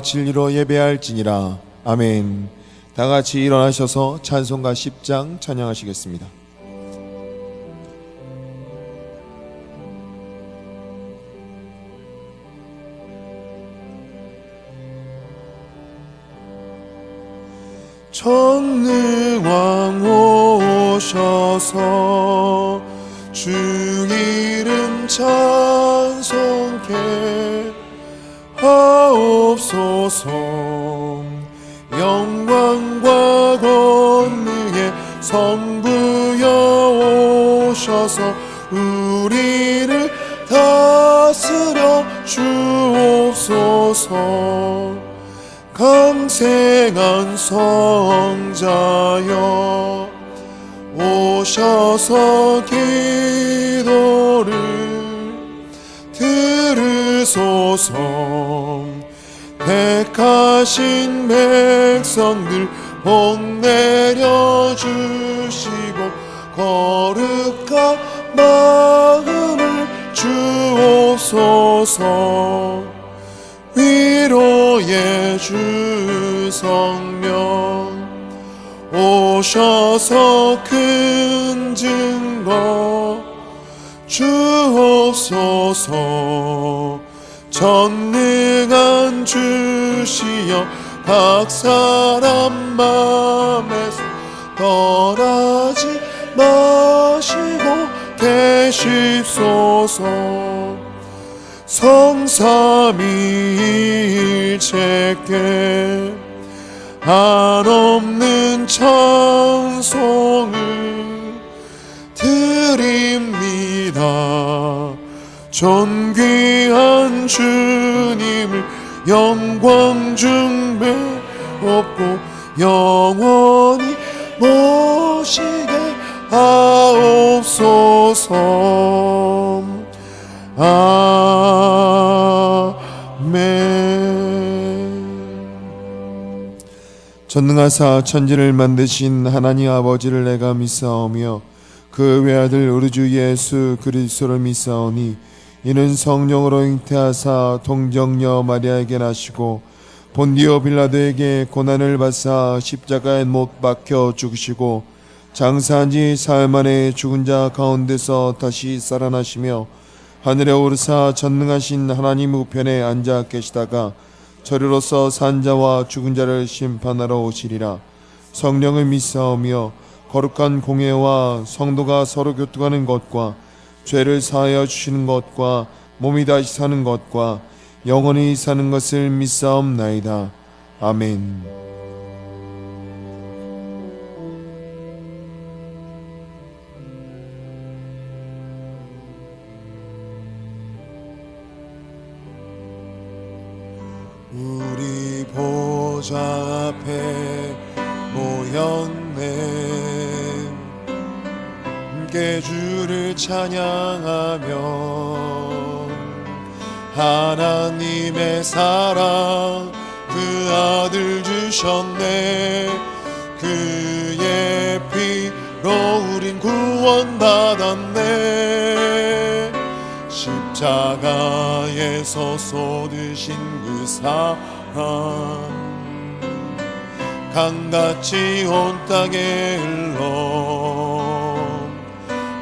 진리로 예배할지니라. 아멘. 다 같이 일어나셔서 찬송가 10장 찬양하시겠습니다. 전능왕 오셔서 주 이름 찬송케 하옵소서. 영광과 권능의 성부여 오셔서 우리를 다스려 주옵소서. 강생한 성자여 오셔서 기도를 들으소서. 택하신 백성들 복 내려주시고 거룩한 마음을 주옵소서. 위로의 주 성령 오셔서 큰 증거 주옵소서. 전능한 주시여 각 사람 맘에서 떠나지 마시고 계십소서. 성삼위일체께 한없는 찬송을 드립니다. 존귀한 주님을 영광 중배 없고 영원히 모시게 하옵소서. 아멘. 전능하사 천지를 만드신 하나님 아버지를 내가 믿사오며 그 외아들 우리 주 예수 그리스도를 믿사오니 이는 성령으로 잉태하사 동정녀 마리아에게 나시고 본디오 빌라도에게 고난을 받사 십자가에 못 박혀 죽으시고 장사한 지 사흘 만에 죽은 자 가운데서 다시 살아나시며 하늘에 오르사 전능하신 하나님 우편에 앉아 계시다가 저리로서 산 자와 죽은 자를 심판하러 오시리라. 성령을 믿사오며 거룩한 공예와 성도가 서로 교통하는 것과 죄를 사하여 주시는 것과 몸이 다시 사는 것과 영원히 사는 것을 믿사옵나이다. 아멘. 우리 보좌 앞에 모였네. 함께 주를 찬양하며 하나님의 사랑 그 아들 주셨네. 그의 피로 우린 구원받았네. 십자가에서 쏟으신 그 사랑 강같이 온 땅에 흘러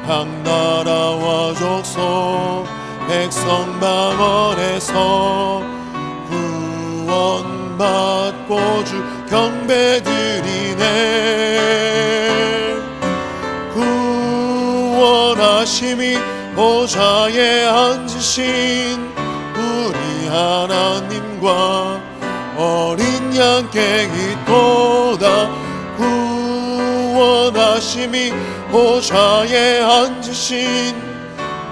각 나라와 족속 백성 방언에서 구원받고 주 경배드리네. 구원하심이 보좌에 앉으신 우리 하나님과 어린 양께 있도다. 구원하심이 보좌에 앉으신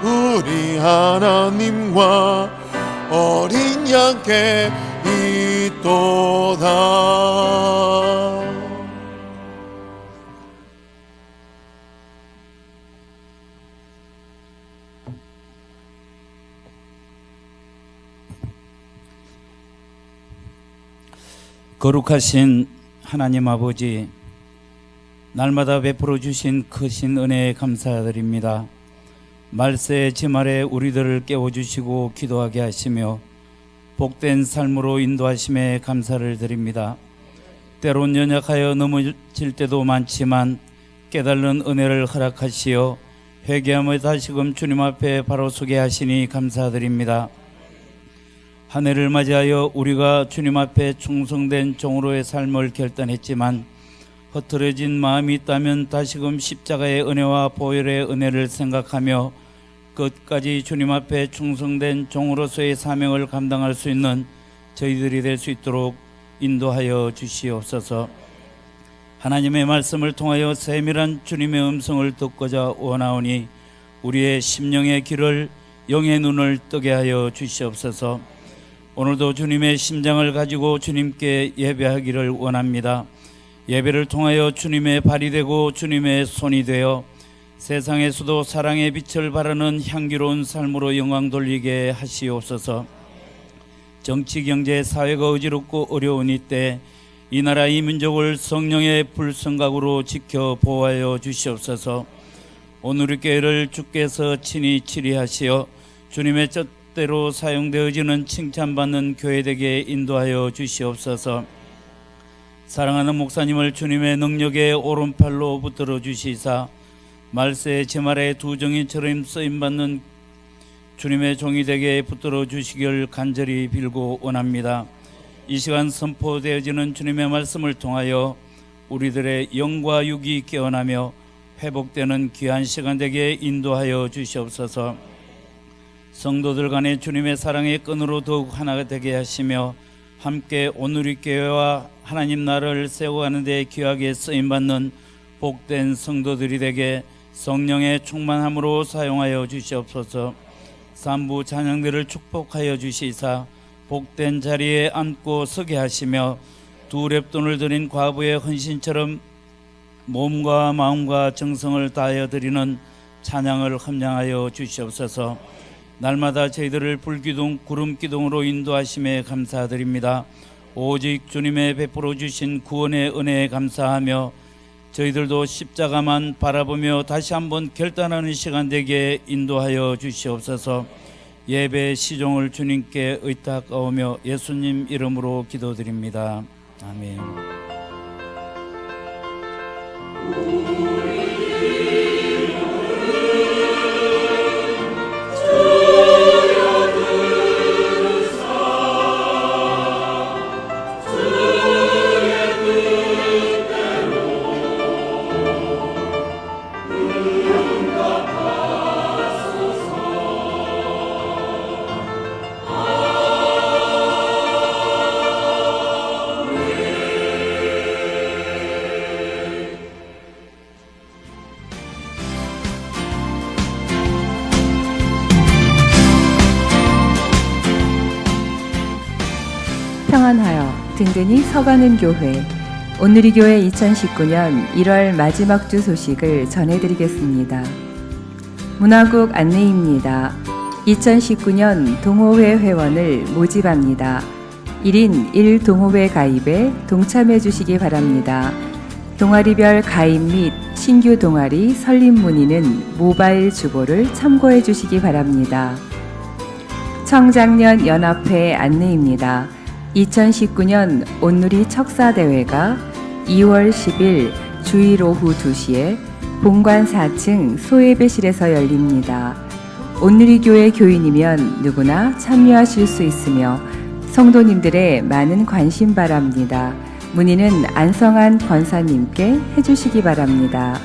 우리 하나님과 어린 양께 있도다. 거룩하신 하나님 아버지, 날마다 베풀어 주신 크신 은혜에 감사드립니다. 말세의 지말에 우리들을 깨워주시고 기도하게 하시며 복된 삶으로 인도하심에 감사를 드립니다. 때론 연약하여 넘어질 때도 많지만 깨달은 은혜를 허락하시어 회개함을 다시금 주님 앞에 바로 서게 하시니 감사드립니다. 한 해를 맞이하여 우리가 주님 앞에 충성된 종으로의 삶을 결단했지만 흐트러진 마음이 있다면 다시금 십자가의 은혜와 보혈의 은혜를 생각하며 끝까지 주님 앞에 충성된 종으로서의 사명을 감당할 수 있는 저희들이 될 수 있도록 인도하여 주시옵소서. 하나님의 말씀을 통하여 세밀한 주님의 음성을 듣고자 원하오니 우리의 심령의 길을 영의 눈을 뜨게 하여 주시옵소서. 오늘도 주님의 심장을 가지고 주님께 예배하기를 원합니다. 예배를 통하여 주님의 발이 되고 주님의 손이 되어 세상에서도 사랑의 빛을 바라는 향기로운 삶으로 영광 돌리게 하시옵소서. 정치, 경제, 사회가 어지럽고 어려운 이때 이 나라 이 민족을 성령의 불성각으로 지켜 보호하여 주시옵소서. 오늘의 교회를 주께서 친히 치리하시어 주님의 뜻대로 사용되어지는 칭찬받는 교회되게 인도하여 주시옵소서. 사랑하는 목사님을 주님의 능력의 오른팔로 붙들어 주시사 말세 제말의 두 정인처럼 쓰임받는 주님의 종이 되게 붙들어 주시길 간절히 빌고 원합니다. 이 시간 선포되어지는 주님의 말씀을 통하여 우리들의 영과 육이 깨어나며 회복되는 귀한 시간 되게 인도하여 주시옵소서. 성도들 간의 주님의 사랑의 끈으로 더욱 하나가 되게 하시며 함께 오늘의 교회와 하나님 나라를 세워가는 데 귀하게 쓰임받는 복된 성도들이 되게 성령의 충만함으로 사용하여 주시옵소서. 삼부 찬양들을 축복하여 주시사 복된 자리에 앉고 서게 하시며 두 랩돈을 드린 과부의 헌신처럼 몸과 마음과 정성을 다하여 드리는 찬양을 함량하여 주시옵소서. 날마다 저희들을 불기둥 구름기둥으로 인도하심에 감사드립니다. 오직 주님의 베풀어 주신 구원의 은혜에 감사하며 저희들도 십자가만 바라보며 다시 한번 결단하는 시간 되게 인도하여 주시옵소서. 예배 시종을 주님께 의탁하오며 예수님 이름으로 기도드립니다. 아멘. 평안하여 든든히 서가는 교회, 오늘이 교회 2019년 1월 마지막 주 소식을 전해드리겠습니다. 문화국 안내입니다. 2019년 동호회 회원을 모집합니다. 1인 1동호회 가입에 동참해 주시기 바랍니다. 동아리별 가입 및 신규 동아리 설립 문의는 모바일 주보를 참고해 주시기 바랍니다. 청장년 연합회 안내입니다. 2019년 온누리 척사대회가 2월 10일 주일 오후 2시에 본관 4층 소예배실에서 열립니다. 온누리교회 교인이면 누구나 참여하실 수 있으며 성도님들의 많은 관심 바랍니다. 문의는 안성한 권사님께 해주시기 바랍니다.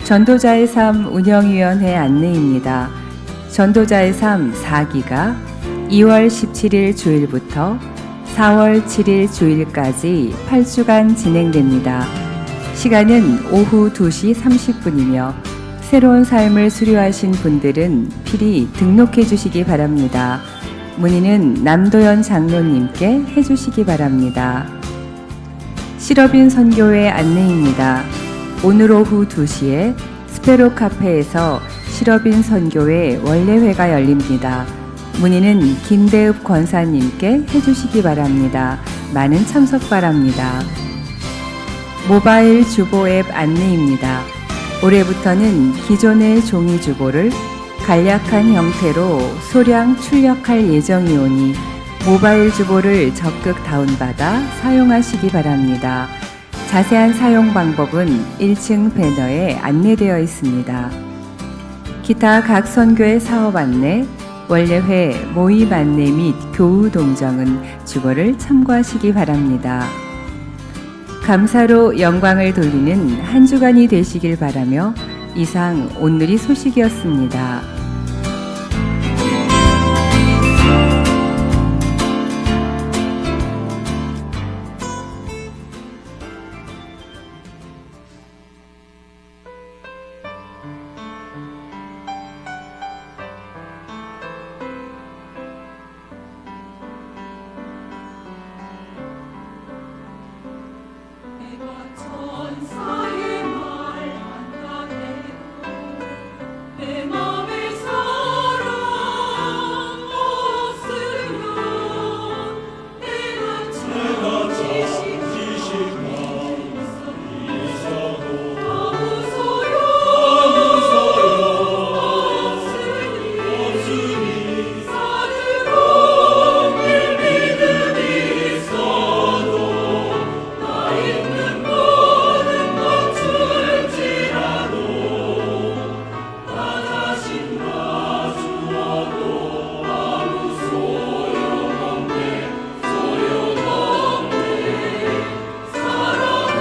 전도자의 삶 운영위원회 안내입니다. 전도자의 삶 4기가 2월 17일 주일부터 4월 7일 주일까지 8주간 진행됩니다. 시간은 오후 2시 30분이며 새로운 삶을 수료하신 분들은 필히 등록해 주시기 바랍니다. 문의는 남도연 장로님께 해주시기 바랍니다. 실업인 선교회 안내입니다. 오늘 오후 2시에 스페로 카페에서 실업인 선교회 원래회가 열립니다. 문의는 김대읍 권사님께 해주시기 바랍니다. 많은 참석 바랍니다. 모바일 주보 앱 안내입니다. 올해부터는 기존의 종이 주보를 간략한 형태로 소량 출력할 예정이오니 모바일 주보를 적극 다운받아 사용하시기 바랍니다. 자세한 사용 방법은 1층 배너에 안내되어 있습니다. 기타 각 선교의 사업 안내, 원례회, 모임 안내 및 교우 동정은 주보를 참고하시기 바랍니다. 감사로 영광을 돌리는 한 주간이 되시길 바라며 이상 온누리 소식이었습니다. 천사의 말 한가대로 내 맘에 사랑 없으면 내가 지식만 있어도 아무 소용없으니 사느럼 길 믿음이 있어도 나 있는 모든 것 줄지라도 나 자신 가주어도 아무 소용없네 사랑은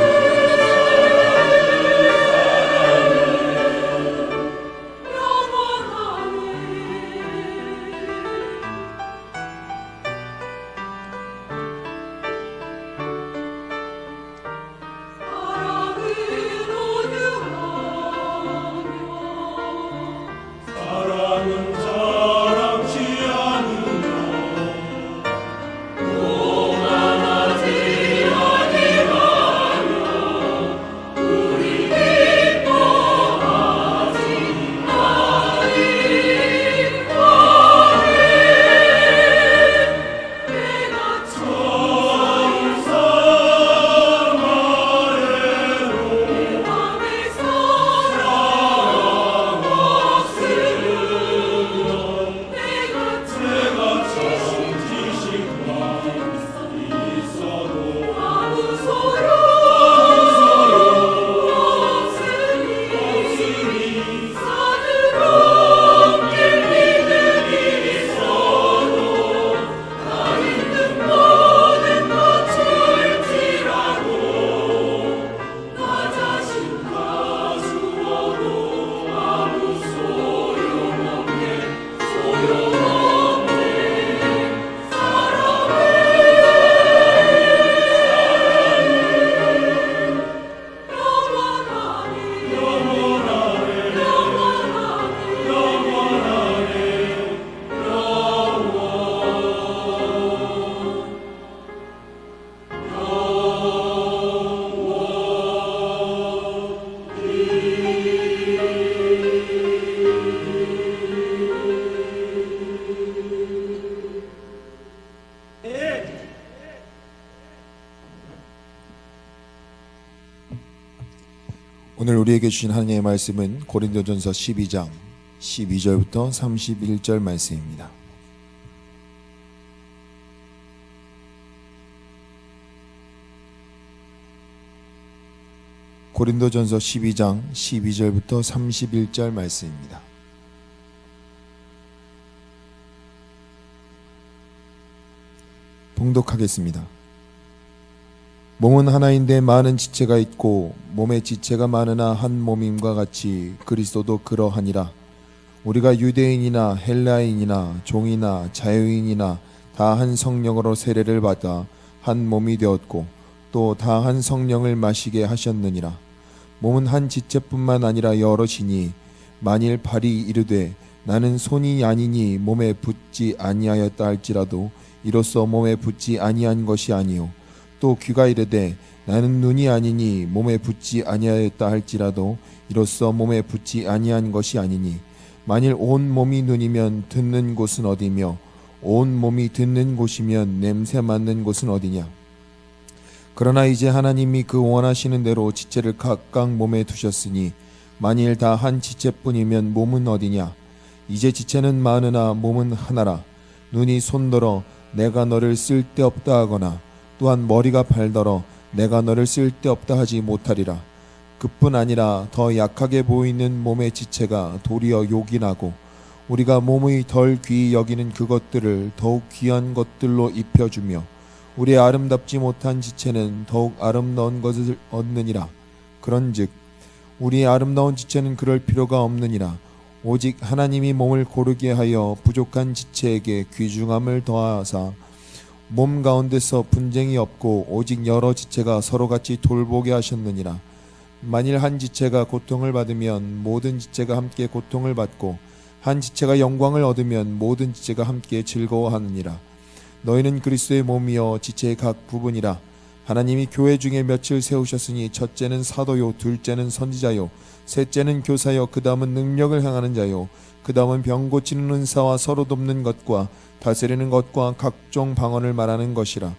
사랑은 자랑치 않으며 오만하지 아니하며 우리 기뻐하지 아니하네 내가 천사 말해도 내 맘에 사랑 없으면 내가 지식만 있어도 아무 소용없으니 사느럼 길 믿음이 있어도 나 있는 모든 것 줄지라도 나 자신 가주어도 아무 소용없네 오늘 우리에게 주신 하나님의 말씀은 고린도전서 12장 12절부터 31절 말씀입니다. 고린도전서 12장 12절부터 31절 말씀입니다. 봉독하겠습니다. 몸은 하나인데 많은 지체가 있고 몸에 지체가 많으나 한 몸임과 같이 그리스도도 그러하니라. 우리가 유대인이나 헬라인이나 종이나 자유인이나 다 한 성령으로 세례를 받아 한 몸이 되었고 또 다 한 성령을 마시게 하셨느니라. 몸은 한 지체뿐만 아니라 여럿이니 만일 발이 이르되 나는 손이 아니니 몸에 붙지 아니하였다 할지라도 이로써 몸에 붙지 아니한 것이 아니요 또 귀가 이르되 나는 눈이 아니니 몸에 붙지 아니하였다 할지라도 이로써 몸에 붙지 아니한 것이 아니니 만일 온 몸이 눈이면 듣는 곳은 어디며 온 몸이 듣는 곳이면 냄새 맡는 곳은 어디냐. 그러나 이제 하나님이 그 원하시는 대로 지체를 각각 몸에 두셨으니 만일 다 한 지체뿐이면 몸은 어디냐. 이제 지체는 많으나 몸은 하나라. 눈이 손더러 내가 너를 쓸데없다 하거나 또한 머리가 발더러 내가 너를 쓸데없다 하지 못하리라. 그뿐 아니라 더 약하게 보이는 몸의 지체가 도리어 욕이 나고 우리가 몸의 덜 귀히 여기는 그것들을 더욱 귀한 것들로 입혀주며 우리의 아름답지 못한 지체는 더욱 아름다운 것을 얻느니라. 그런즉 우리의 아름다운 지체는 그럴 필요가 없느니라. 오직 하나님이 몸을 고르게 하여 부족한 지체에게 귀중함을 더하사 몸 가운데서 분쟁이 없고 오직 여러 지체가 서로같이 돌보게 하셨느니라. 만일 한 지체가 고통을 받으면 모든 지체가 함께 고통을 받고 한 지체가 영광을 얻으면 모든 지체가 함께 즐거워하느니라. 너희는 그리스도의 몸이여 지체의 각 부분이라. 하나님이 교회 중에 며칠 세우셨으니 첫째는 사도요, 둘째는 선지자요, 셋째는 교사요, 그 다음은 능력을 행하는 자요, 그 다음은 병 고치는 은사와 서로 돕는 것과 다스리는 것과 각종 방언을 말하는 것이라.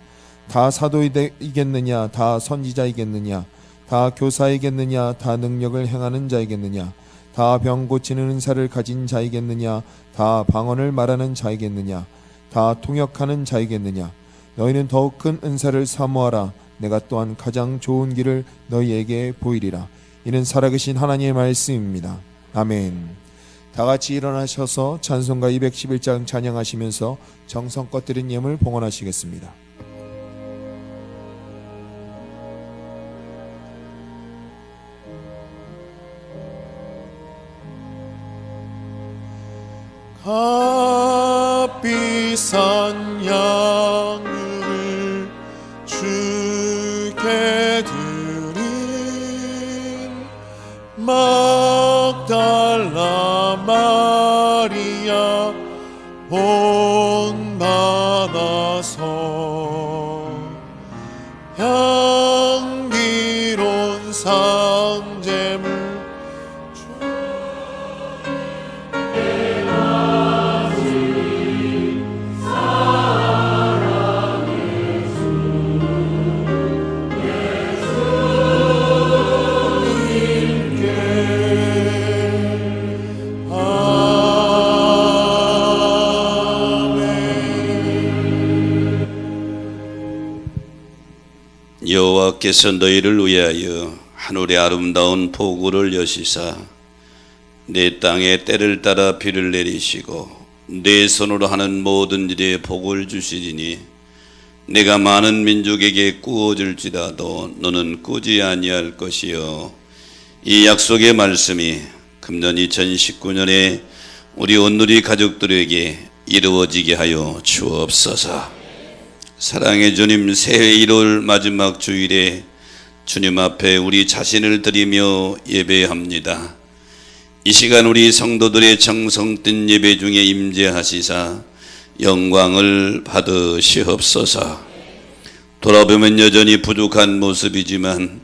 다 사도이겠느냐, 다 선지자이겠느냐, 다 교사이겠느냐, 다 능력을 행하는 자이겠느냐, 다 병 고치는 은사를 가진 자이겠느냐, 다 방언을 말하는 자이겠느냐, 다 통역하는 자이겠느냐. 너희는 더욱 큰 은사를 사모하라. 내가 또한 가장 좋은 길을 너희에게 보이리라. 이는 살아계신 하나님의 말씀입니다. 아멘. 다같이 일어나셔서 찬송가 211장 찬양하시면서 정성껏 드린 예물 봉헌하시겠습니다. 값비싼 양을 주께 드린 막달라 마리아 본받아서 향기로운 상제물 여호와께서 너희를 위하여 하늘의 아름다운 폭우를 여시사 내 땅에 때를 따라 비를 내리시고 내 손으로 하는 모든 일에 복을 주시리니 내가 많은 민족에게 꾸어줄지라도 너는 꾸지 아니할 것이요. 이 약속의 말씀이 금년 2019년에 우리 온누리 가족들에게 이루어지게 하여 주옵소서. 사랑의 주님, 새해 1월 마지막 주일에 주님 앞에 우리 자신을 드리며 예배합니다. 이 시간 우리 성도들의 정성된 예배 중에 임재하시사 영광을 받으시옵소서. 돌아보면 여전히 부족한 모습이지만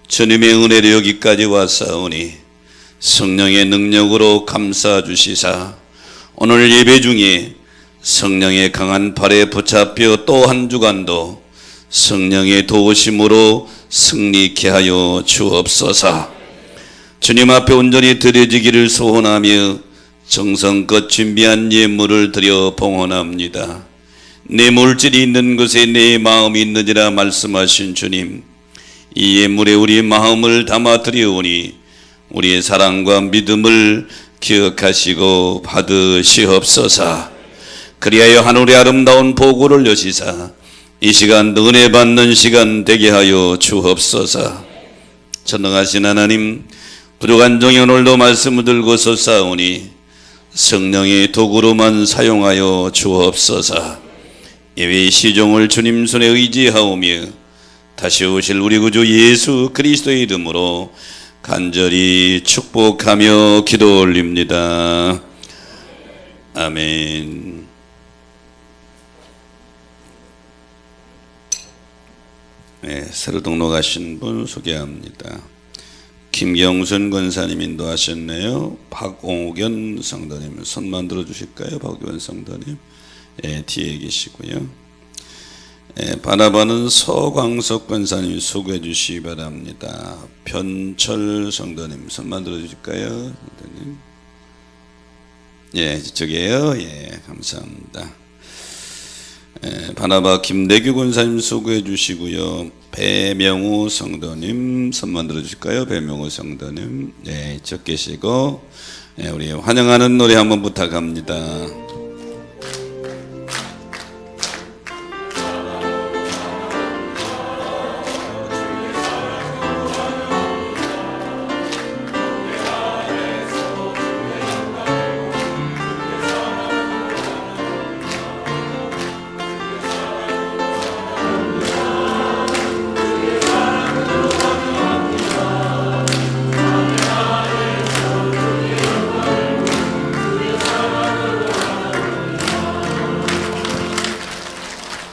주님의 은혜로 여기까지 왔사오니 성령의 능력으로 감싸주시사 오늘 예배 중에 성령의 강한 발에 붙잡혀 또 한 주간도 성령의 도우심으로 승리케 하여 주옵소서. 주님 앞에 온전히 드려지기를 소원하며 정성껏 준비한 예물을 드려 봉헌합니다. 내 물질이 있는 곳에 내 마음이 있느니라 말씀하신 주님, 이 예물에 우리 마음을 담아 드려오니 우리의 사랑과 믿음을 기억하시고 받으시옵소서. 그리하여 하늘의 아름다운 보고를 여시사 이 시간 은혜 받는 시간 되게 하여 주옵소서. 전능하신 하나님, 부족한 종이 오늘도 말씀을 들고 솟아오니 성령의 도구로만 사용하여 주옵소서. 예외 시종을 주님 손에 의지하오며 다시 오실 우리 구주 예수 그리스도의 이름으로 간절히 축복하며 기도 올립니다. 아멘. 네, 새로 등록하신 분 소개합니다. 김경순 권사님 인도하셨네요. 박옹견 성도님 손만 들어주실까요? 박옹견 성도님, 네, 뒤에 계시고요. 네, 바라바는 서광석 권사님 소개해 주시기 바랍니다. 변철 성도님 손만 들어주실까요? 성도님. 예, 저쪽이에요. 예, 감사합니다. 예, 바나바 김대규 권사님 수고해 주시고요. 배명우 성도님 손만 들어주실까요? 배명우 성도님, 예, 이쪽 계시고, 예, 우리 환영하는 노래 한번 부탁합니다.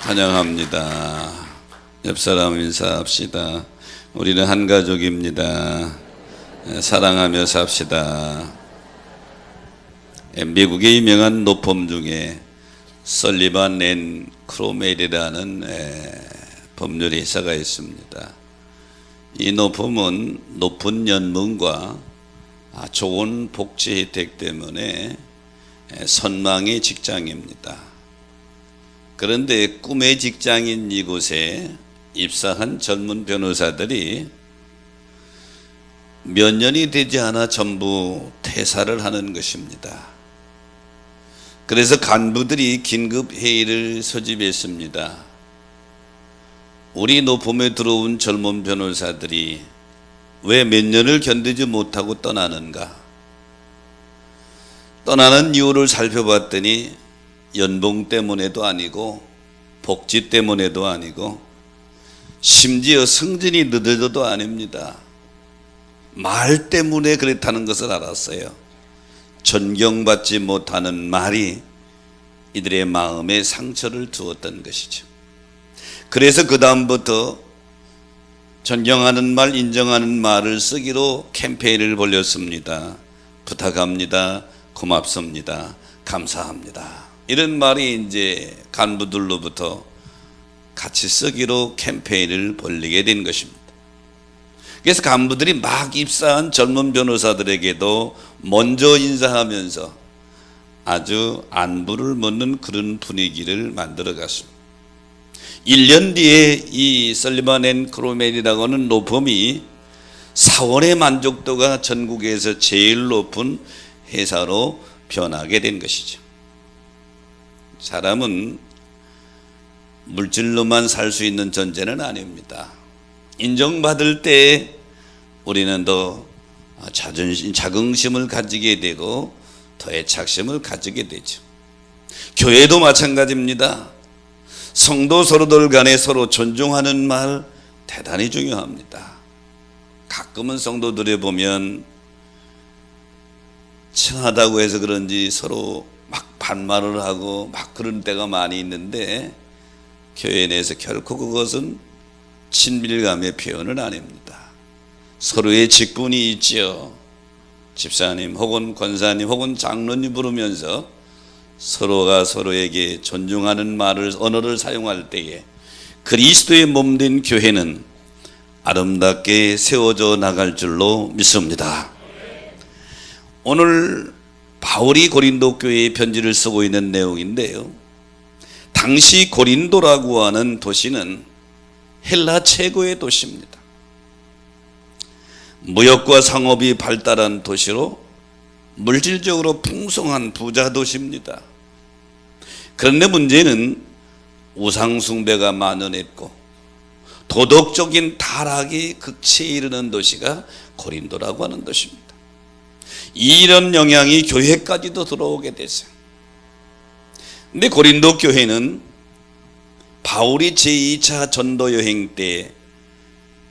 환영합니다. 옆사람 인사합시다. 우리는 한 가족입니다. 사랑하며 삽시다. 미국의 유명한 노폼 중에 설리반 앤 크로멜이라는 법률 회사가 있습니다. 이 노폼은 높은 연봉과 좋은 복지 혜택 때문에 선망의 직장입니다. 그런데 꿈의 직장인 이곳에 입사한 젊은 변호사들이 몇 년이 되지 않아 전부 퇴사를 하는 것입니다. 그래서 간부들이 긴급 회의를 소집했습니다. 우리 노폼에 들어온 젊은 변호사들이 왜 몇 년을 견디지 못하고 떠나는가? 떠나는 이유를 살펴봤더니 연봉 때문에도 아니고 복지 때문에도 아니고 심지어 승진이 늦어져도 아닙니다. 말 때문에 그렇다는 것을 알았어요. 존경받지 못하는 말이 이들의 마음에 상처를 주었던 것이죠. 그래서 그 다음부터 존경하는 말, 인정하는 말을 쓰기로 캠페인을 벌였습니다. 부탁합니다. 고맙습니다. 감사합니다. 이런 말이 이제 간부들로부터 같이 쓰기로 캠페인을 벌리게 된 것입니다. 그래서 간부들이 막 입사한 젊은 변호사들에게도 먼저 인사하면서 아주 안부를 묻는 그런 분위기를 만들어 갔습니다. 1년 뒤에 이 설리반 앤 크로멜이라고 하는 로펌이 사원의 만족도가 전국에서 제일 높은 회사로 변하게 된 것이죠. 사람은 물질로만 살 수 있는 존재는 아닙니다. 인정받을 때 우리는 더 자긍심을 가지게 되고 더 애착심을 가지게 되죠. 교회도 마찬가지입니다. 성도 서로들 간에 서로 존중하는 말 대단히 중요합니다. 가끔은 성도들에 보면 친하다고 해서 그런지 서로 막 반말을 하고 막 그런 때가 많이 있는데 교회 내에서 결코 그것은 친밀감의 표현은 아닙니다. 서로의 직분이 있지요. 집사님 혹은 권사님 혹은 장로님 부르면서 서로가 서로에게 존중하는 말을 언어를 사용할 때에 그리스도의 몸된 교회는 아름답게 세워져 나갈 줄로 믿습니다. 오늘 바울이 고린도 교회에 편지를 쓰고 있는 내용인데요. 당시 고린도라고 하는 도시는 헬라 최고의 도시입니다. 무역과 상업이 발달한 도시로 물질적으로 풍성한 부자 도시입니다. 그런데 문제는 우상 숭배가 만연했고 도덕적인 타락이 극치에 이르는 도시가 고린도라고 하는 도시입니다. 이런 영향이 교회까지도 들어오게 됐어요. 근데 고린도 교회는 바울이 제2차 전도 여행 때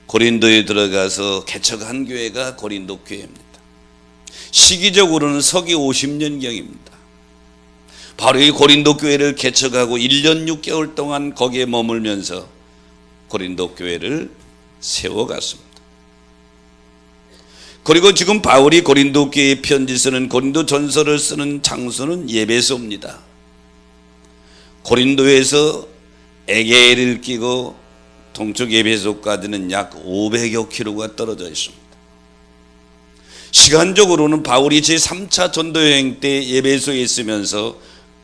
고린도에 들어가서 개척한 교회가 고린도 교회입니다. 시기적으로는 서기 50년경입니다. 바로 이 고린도 교회를 개척하고 1년 6개월 동안 거기에 머물면서 고린도 교회를 세워갔습니다. 그리고 지금 바울이 고린도 교회에 편지 쓰는 고린도 전서를 쓰는 장소는 예배소입니다. 고린도에서 에게를 끼고 동쪽 예배소까지는 약 500여 킬로가 떨어져 있습니다. 시간적으로는 바울이 제3차 전도여행 때 에베소에 있으면서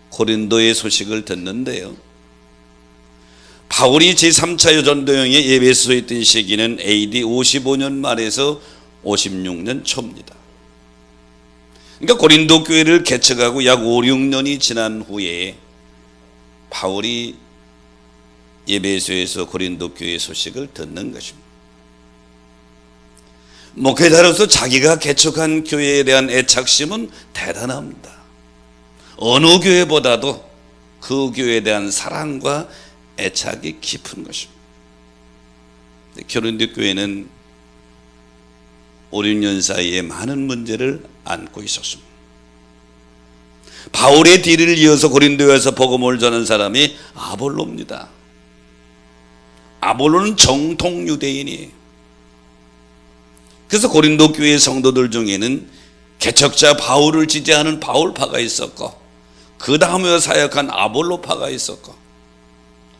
고린도의 소식을 듣는데요. 바울이 제3차 전도여행에 에베소에 있던 시기는 AD 55년 말에서 56년 초입니다. 그러니까 고린도 교회를 개척하고 약 5, 6년이 지난 후에 바울이 에베소에서 고린도 교회 소식을 듣는 것입니다. 목회자로서 자기가 개척한 교회에 대한 애착심은 대단합니다. 어느 교회보다도 그 교회에 대한 사랑과 애착이 깊은 것입니다. 고린도 교회는 5, 6년 사이에 많은 문제를 안고 있었습니다. 바울의 뒤를 이어서 고린도에서 복음을 전한 사람이 아볼로입니다. 아볼로는 정통 유대인이에요. 그래서 고린도 교회 성도들 중에는 개척자 바울을 지지하는 바울파가 있었고, 그 다음에 사역한 아볼로파가 있었고,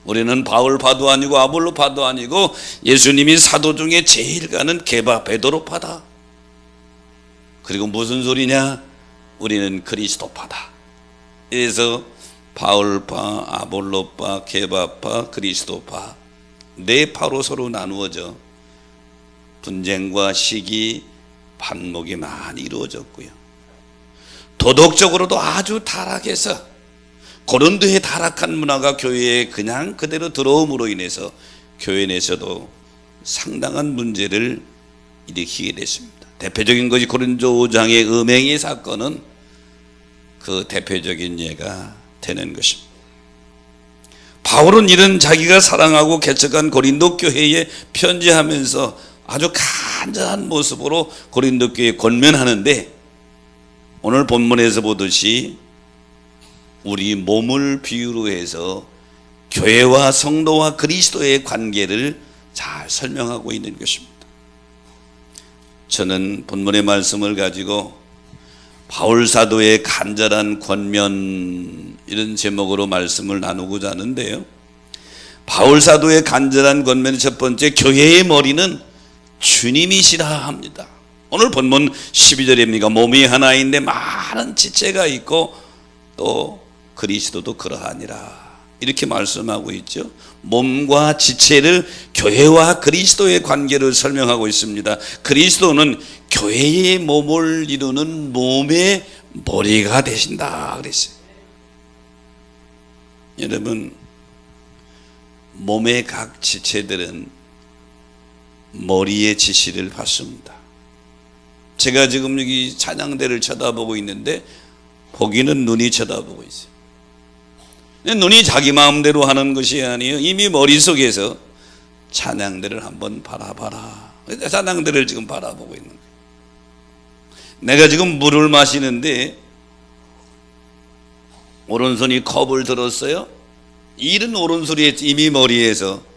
우리는 바울파도 아니고 아볼로파도 아니고 예수님이 사도 중에 제일 가는 게바 베드로파다. 그리고 무슨 소리냐? 우리는 그리스도파다. 그래서 바울파, 아볼로파, 게바파, 그리스도파 네 파로 서로 나누어져 분쟁과 시기, 반목이 많이 이루어졌고요. 도덕적으로도 아주 타락해서 고린도의 타락한 문화가 교회에 그냥 그대로 들어옴으로 인해서 교회 내에서도 상당한 문제를 일으키게 됐습니다. 대표적인 것이 고린도 5장의 음행의 사건은 그 대표적인 예가 되는 것입니다. 바울은 이런 자기가 사랑하고 개척한 고린도 교회에 편지하면서 아주 간절한 모습으로 고린도 교회에 권면하는데, 오늘 본문에서 보듯이 우리 몸을 비유로 해서 교회와 성도와 그리스도의 관계를 잘 설명하고 있는 것입니다. 저는 본문의 말씀을 가지고 바울 사도의 간절한 권면, 이런 제목으로 말씀을 나누고자 하는데요. 바울 사도의 간절한 권면의 첫 번째, 교회의 머리는 주님이시라 합니다. 오늘 본문 12절입니다. 몸이 하나인데 많은 지체가 있고 또 그리스도도 그러하니라, 이렇게 말씀하고 있죠. 몸과 지체를, 교회와 그리스도의 관계를 설명하고 있습니다. 그리스도는 교회의 몸을 이루는 몸의 머리가 되신다 그랬어요. 여러분, 몸의 각 지체들은 머리의 지시를 받습니다. 제가 지금 여기 찬양대를 쳐다보고 있는데 보기는 눈이 쳐다보고 있어요. 눈이 자기 마음대로 하는 것이 아니에요. 이미 머릿속에서 찬양대를 한번 바라봐라. 찬양대를 지금 바라보고 있는 거예요. 내가 지금 물을 마시는데 오른손이 컵을 들었어요. 이른 오른손이 이미 머리에서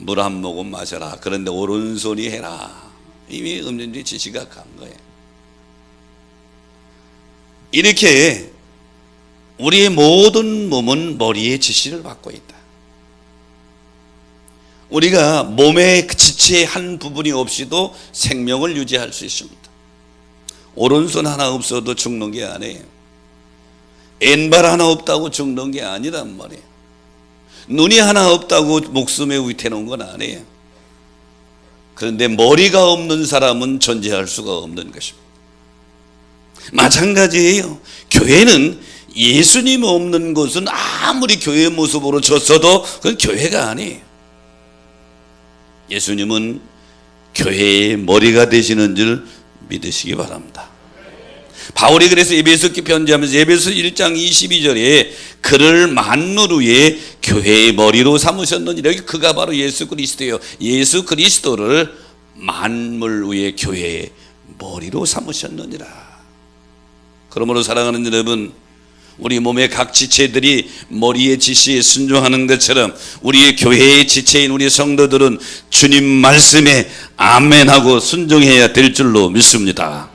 물 한 모금 마셔라. 그런데 오른손이 해라. 이미 음전지 지시가 간 거예요. 이렇게 우리의 모든 몸은 머리의 지시를 받고 있다. 우리가 몸의 지체의 한 부분이 없이도 생명을 유지할 수 있습니다. 오른손 하나 없어도 죽는 게 아니에요. 왼발 하나 없다고 죽는 게 아니란 말이에요. 눈이 하나 없다고 목숨에 위태로운 건 아니에요. 그런데 머리가 없는 사람은 존재할 수가 없는 것입니다. 마찬가지예요. 교회는 예수님 없는 곳은 아무리 교회의 모습으로 졌어도 그건 교회가 아니에요. 예수님은 교회의 머리가 되시는 줄 믿으시기 바랍니다. 바울이 그래서 에베소께 편지하면서 에베소 1장 22절에 그를 만물 위에 교회의 머리로 삼으셨느니라. 여기 그가 바로 예수 그리스도예요. 예수 그리스도를 만물 위에 교회의 머리로 삼으셨느니라. 그러므로 사랑하는 여러분, 우리 몸의 각 지체들이 머리의 지시에 순종하는 것처럼 우리의 교회의 지체인 우리 성도들은 주님 말씀에 아멘하고 순종해야 될 줄로 믿습니다.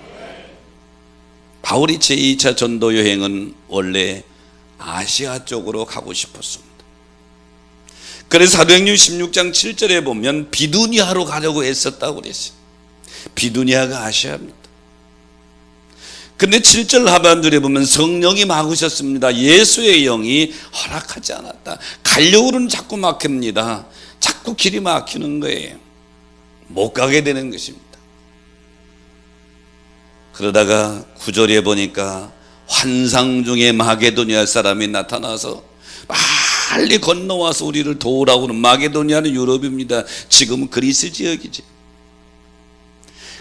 바울이 제2차 전도 여행은 원래 아시아 쪽으로 가고 싶었습니다. 그래서 사도행전 16장 7절에 보면 비두니아로 가려고 했었다고 그랬어요. 비두니아가 아시아입니다. 근데 7절 하반절에 보면 성령이 막으셨습니다. 예수의 영이 허락하지 않았다. 가려고는 자꾸 막힙니다. 자꾸 길이 막히는 거예요. 못 가게 되는 것입니다. 그러다가 9절에 보니까 환상 중에 마게도니아 사람이 나타나서 빨리 건너와서 우리를 도우라고는, 마게도니아는 유럽입니다. 지금 그리스 지역이지.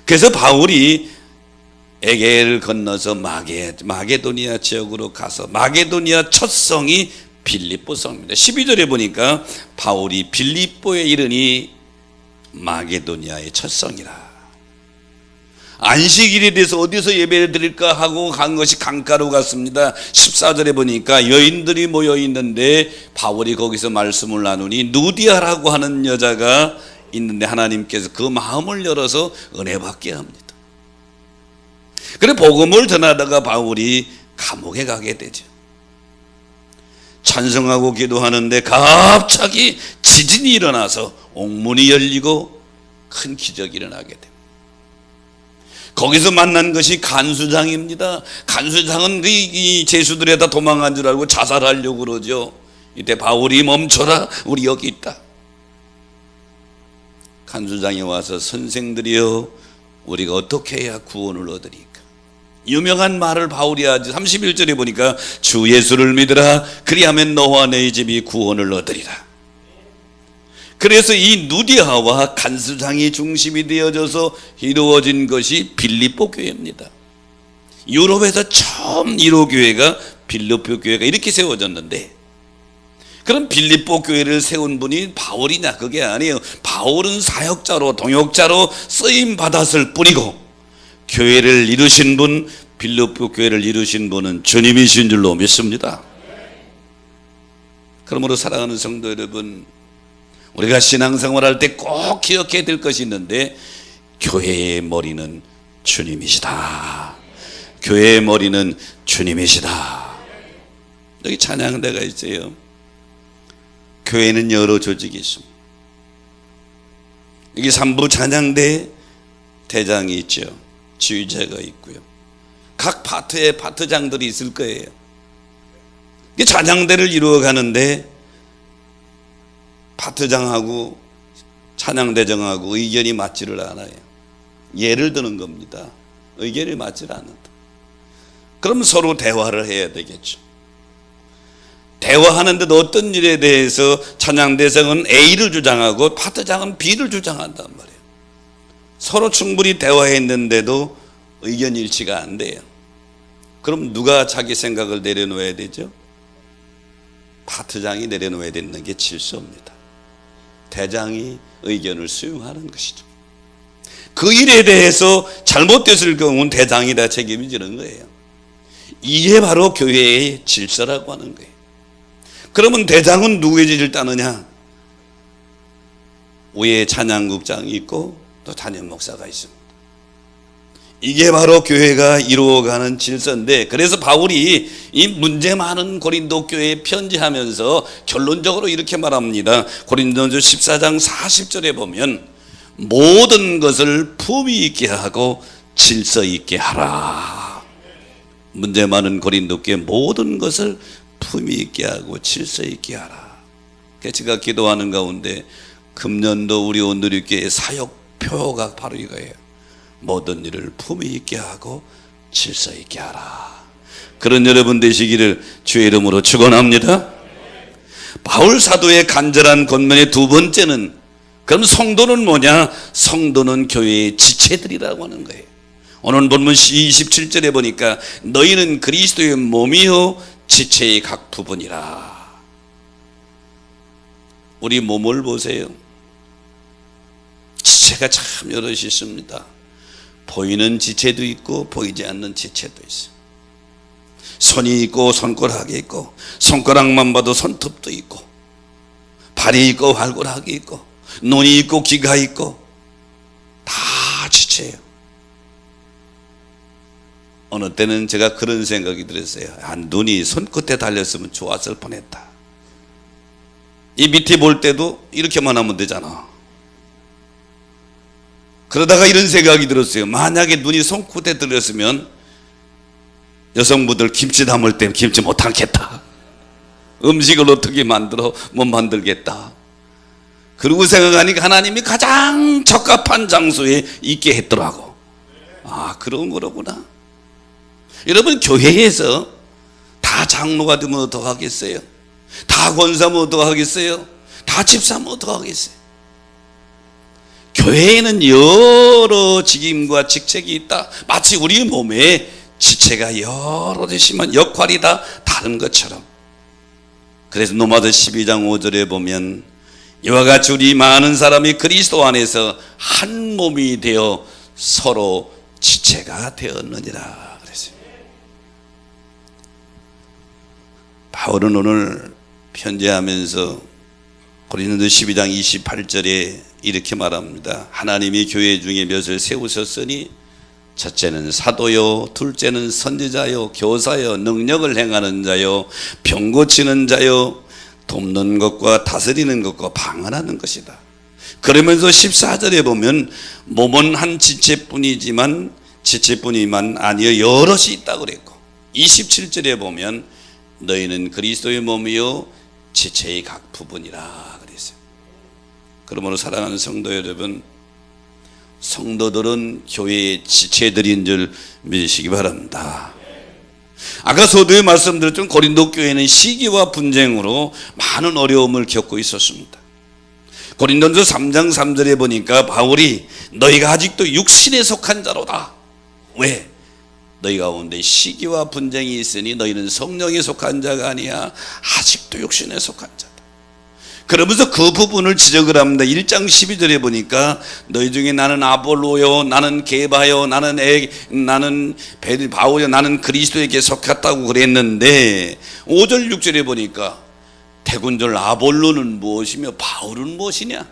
그래서 바울이 에게를 건너서 마게도니아 지역으로 가서, 마게도니아 첫 성이 빌립보 성입니다. 12절에 보니까 바울이 빌립보에 이르니 마게도니아의 첫 성이라. 안식일에 대해서 어디서 예배를 드릴까 하고 간 것이 강가로 갔습니다. 14절에 보니까 여인들이 모여 있는데 바울이 거기서 말씀을 나누니 누디아라고 하는 여자가 있는데 하나님께서 그 마음을 열어서 은혜 받게 합니다. 그래 복음을 전하다가 바울이 감옥에 가게 되죠. 찬송하고 기도하는데 갑자기 지진이 일어나서 옥문이 열리고 큰 기적이 일어나게 됩니다. 거기서 만난 것이 간수장입니다. 간수장은 이 죄수들에다 도망간 줄 알고 자살하려고 그러죠. 이때 바울이 멈춰라, 우리 여기 있다. 간수장이 와서 선생들이여, 우리가 어떻게 해야 구원을 얻으리까? 유명한 말을 바울이 하지. 31절에 보니까 주 예수를 믿으라, 그리하면 너와 내 집이 구원을 얻으리라. 그래서 이 누디아와 간수장이 중심이 되어져서 이루어진 것이 빌립보 교회입니다. 유럽에서 처음 1호 교회가 빌립보 교회가 이렇게 세워졌는데, 그럼 빌립보 교회를 세운 분이 바울이냐? 그게 아니에요. 바울은 사역자로, 동역자로 쓰임 받았을 뿐이고, 교회를 이루신 분, 빌립보 교회를 이루신 분은 주님이신 줄로 믿습니다. 그러므로 사랑하는 성도 여러분, 우리가 신앙생활 할 때 꼭 기억해야 될 것이 있는데, 교회의 머리는 주님이시다. 교회의 머리는 주님이시다. 여기 찬양대가 있어요. 교회는 여러 조직이 있습니다. 여기 3부 찬양대 대장이 있죠. 지휘자가 있고요. 각 파트에 파트장들이 있을 거예요. 이 찬양대를 이루어가는데 파트장하고 찬양대장하고 의견이 맞지를 않아요. 예를 드는 겁니다. 의견이 맞지를 않는다. 그럼 서로 대화를 해야 되겠죠. 대화하는데도 어떤 일에 대해서 찬양대장은 A를 주장하고 파트장은 B를 주장한단 말이에요. 서로 충분히 대화했는데도 의견 일치가 안 돼요. 그럼 누가 자기 생각을 내려놓아야 되죠? 파트장이 내려놓아야 되는 게 질서입니다. 대장이 의견을 수용하는 것이죠. 그 일에 대해서 잘못됐을 경우는 대장이 다 책임이 지는 거예요. 이게 바로 교회의 질서라고 하는 거예요. 그러면 대장은 누구의 지를 따느냐? 위에 찬양국장이 있고 또 담임 목사가 있습니다. 이게 바로 교회가 이루어가는 질서인데, 그래서 바울이 이 문제 많은 고린도 교회에 편지하면서 결론적으로 이렇게 말합니다. 고린도전서 14장 40절에 보면 모든 것을 품위 있게 하고 질서 있게 하라. 문제 많은 고린도 교회 모든 것을 품위 있게 하고 질서 있게 하라. 제가 기도하는 가운데 금년도 우리 온누리교회 사역표가 바로 이거예요. 모든 일을 품위 있게 하고 질서 있게 하라. 그런 여러분 되시기를 주의 이름으로 축원합니다. 바울 사도의 간절한 권면의 두 번째는, 그럼 성도는 뭐냐? 성도는 교회의 지체들이라고 하는 거예요. 오늘 본문 27절에 보니까 너희는 그리스도의 몸이요 지체의 각 부분이라. 우리 몸을 보세요. 지체가 참 여럿이 있습니다. 보이는 지체도 있고 보이지 않는 지체도 있어요. 손이 있고 손가락이 있고, 손가락만 봐도 손톱도 있고, 발이 있고 발가락이 있고, 눈이 있고 귀가 있고, 다 지체예요. 어느 때는 제가 그런 생각이 들었어요. 눈이 손끝에 달렸으면 좋았을 뻔했다. 이 밑에 볼 때도 이렇게만 하면 되잖아. 그러다가 이런 생각이 들었어요. 만약에 눈이 손끝에 들렸으면 여성분들 김치 담을 때 김치 못 담겠다. 음식을 어떻게 만들어 못 만들겠다. 그러고 생각하니까 하나님이 가장 적합한 장소에 있게 했더라고. 아, 그런 거로구나. 여러분, 교회에서 다 장로가 되면 어떡하겠어요? 다 권사면 어떡하겠어요? 다 집사면 어떡하겠어요? 교회에는 여러 직임과 직책이 있다. 마치 우리 몸에 지체가 여러 되시면 역할이 다 다른 것처럼. 그래서 로마서 12장 5절에 보면 이와 같이 우리 많은 사람이 그리스도 안에서 한 몸이 되어 서로 지체가 되었느니라 그랬어요. 바울은 오늘 편지하면서 고린도서 12장 28절에 이렇게 말합니다. 하나님이 교회 중에 몇을 세우셨으니 첫째는 사도요, 둘째는 선지자요, 교사요, 능력을 행하는 자요, 병 고치는 자요, 돕는 것과 다스리는 것과 방언하는 것이다. 그러면서 14절에 보면 몸은 한 지체뿐이지만 아니여 여럿이 있다 그랬고, 27절에 보면 너희는 그리스도의 몸이요 지체의 각 부분이라 그랬어요. 그러므로 사랑하는 성도 여러분, 성도들은 교회의 지체들인 줄 믿으시기 바랍니다. 아까 서두에 말씀드렸던 고린도 교회는 시기와 분쟁으로 많은 어려움을 겪고 있었습니다. 고린도서 3장 3절에 보니까 바울이 너희가 아직도 육신에 속한 자로다. 왜? 너희 가운데 시기와 분쟁이 있으니 너희는 성령에 속한 자가 아니야. 아직도 육신에 속한 자다. 그러면서 그 부분을 지적을 합니다. 1장 12절에 보니까 너희 중에 나는 아볼로요, 나는 게바요, 나는 바오요, 나는 그리스도에게 속했다고 그랬는데 5절 6절에 보니까 대군절 아볼로는 무엇이며 바울은 무엇이냐?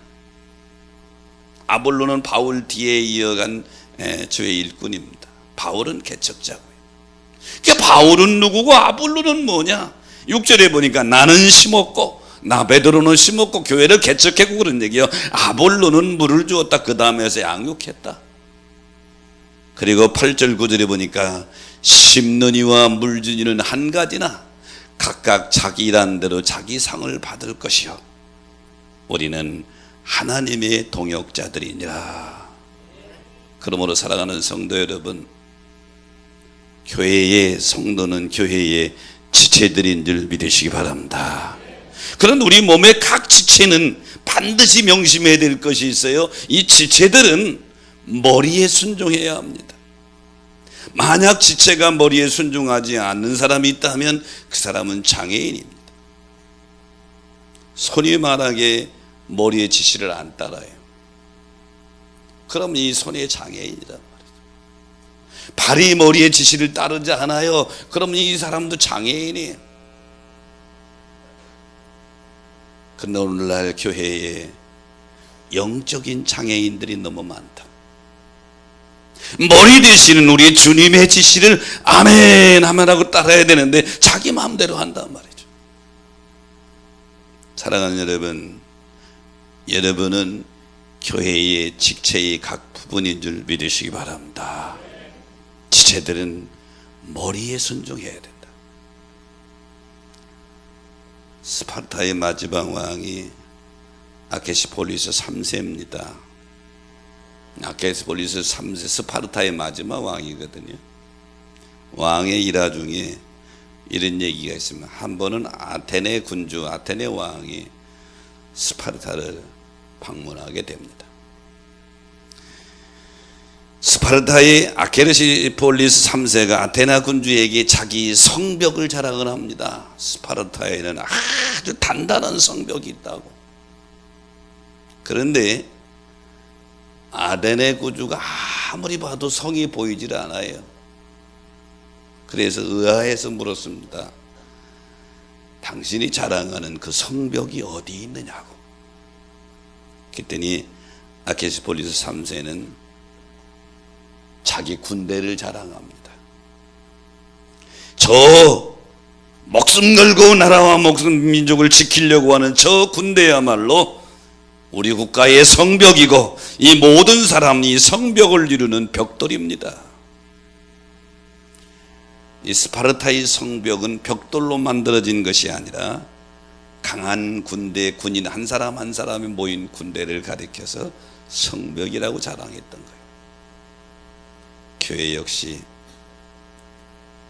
아볼로는 바울 뒤에 이어간 주의 일꾼입니다. 바울은 개척자고요. 그러니까 바울은 누구고 아볼로는 뭐냐? 6절에 보니까 나는 심었고 나 베드로는 심었고 교회를 개척했고 그런 얘기요. 아볼로는 물을 주었다. 그 다음에서 양육했다. 그리고 8절 9절에 보니까 심는 이와 물 준 이는 한 가지나 각각 자기 일한 대로 자기 상을 받을 것이요 우리는 하나님의 동역자들이니라. 그러므로 사랑하는 성도 여러분, 교회의 성도는 교회의 지체들인 줄 믿으시기 바랍니다. 그런 우리 몸의 각 지체는 반드시 명심해야 될 것이 있어요. 이 지체들은 머리에 순종해야 합니다. 만약 지체가 머리에 순종하지 않는 사람이 있다면 그 사람은 장애인입니다. 손이 만약에 머리의 지시를 안 따라요. 그럼 이 손의 장애인이란 말이죠. 발이 머리의 지시를 따르지 않아요. 그럼 이 사람도 장애인이에요. 그런데 오늘날 교회에 영적인 장애인들이 너무 많다. 머리 되시는 우리 주님의 지시를 아멘 하고 따라야 되는데 자기 마음대로 한단 말이죠. 사랑하는 여러분, 여러분은 교회의 지체의 각 부분인 줄 믿으시기 바랍니다. 지체들은 머리에 순종해야 된다. 스파르타의 마지막 왕이 아케시폴리스 3세입니다. 아케시폴리스 3세 스파르타의 마지막 왕이거든요. 왕의 일화 중에 이런 얘기가 있습니다. 한 번은 아테네 군주 아테네 왕이 스파르타를 방문하게 됩니다. 스파르타의 아케시폴리스 3세가 아테네 군주에게 자기 성벽을 자랑을 합니다. 스파르타에는 아주 단단한 성벽이 있다고. 그런데 아테네 군주가 아무리 봐도 성이 보이질 않아요. 그래서 의아해서 물었습니다. 당신이 자랑하는 그 성벽이 어디 있느냐고. 그랬더니 아케시폴리스 3세는 자기 군대를 자랑합니다. 저 목숨 걸고 나라와 목숨 민족을 지키려고 하는 저 군대야말로 우리 국가의 성벽이고 이 모든 사람이 성벽을 이루는 벽돌입니다. 이 스파르타의 성벽은 벽돌로 만들어진 것이 아니라 강한 군대, 군인 한 사람 한 사람이 모인 군대를 가리켜서 성벽이라고 자랑했던 거예요. 교회 역시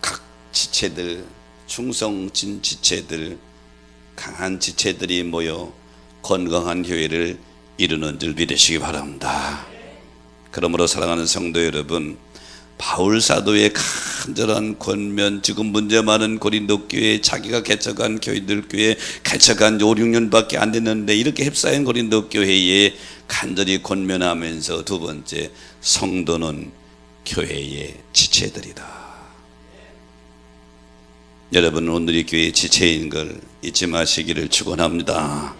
각 지체들, 충성진 지체들, 강한 지체들이 모여 건강한 교회를 이루는 줄 믿으시기 바랍니다. 그러므로 사랑하는 성도 여러분, 바울 사도의 간절한 권면, 지금 문제 많은 고린도 교회, 자기가 개척한 교회들 교회 개척한 5, 6년밖에 안 됐는데 이렇게 햅싸인 고린도 교회에 간절히 권면하면서 두 번째, 성도는 교회의 지체들이다. 여러분, 오늘이 교회의 지체인 걸 잊지 마시기를 축원합니다.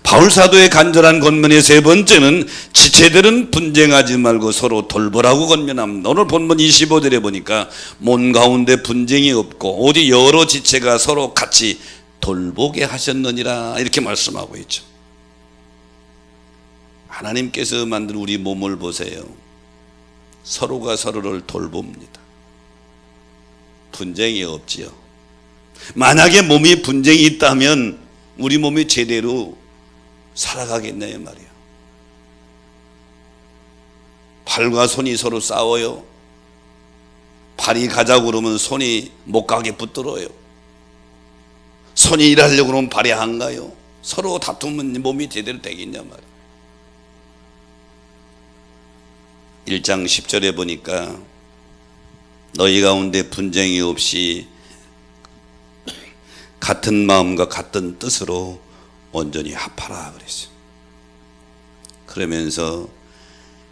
바울 사도의 간절한 권면의 세 번째는 지체들은 분쟁하지 말고 서로 돌보라고 권면합니다. 오늘 본문 25절에 보니까 몸 가운데 분쟁이 없고 오직 여러 지체가 서로 같이 돌보게 하셨느니라 이렇게 말씀하고 있죠. 하나님께서 만든 우리 몸을 보세요. 서로가 서로를 돌봅니다. 분쟁이 없지요. 만약에 몸이 분쟁이 있다면 우리 몸이 제대로 살아가겠네요 말이에요. 발과 손이 서로 싸워요. 발이 가자고 그러면 손이 못 가게 붙들어요. 손이 일하려고 그러면 발이 안 가요. 서로 다투면 몸이 제대로 되겠냐 말이에요. 1장 10절에 보니까 너희 가운데 분쟁이 없이 같은 마음과 같은 뜻으로 온전히 합하라 그랬어요. 그러면서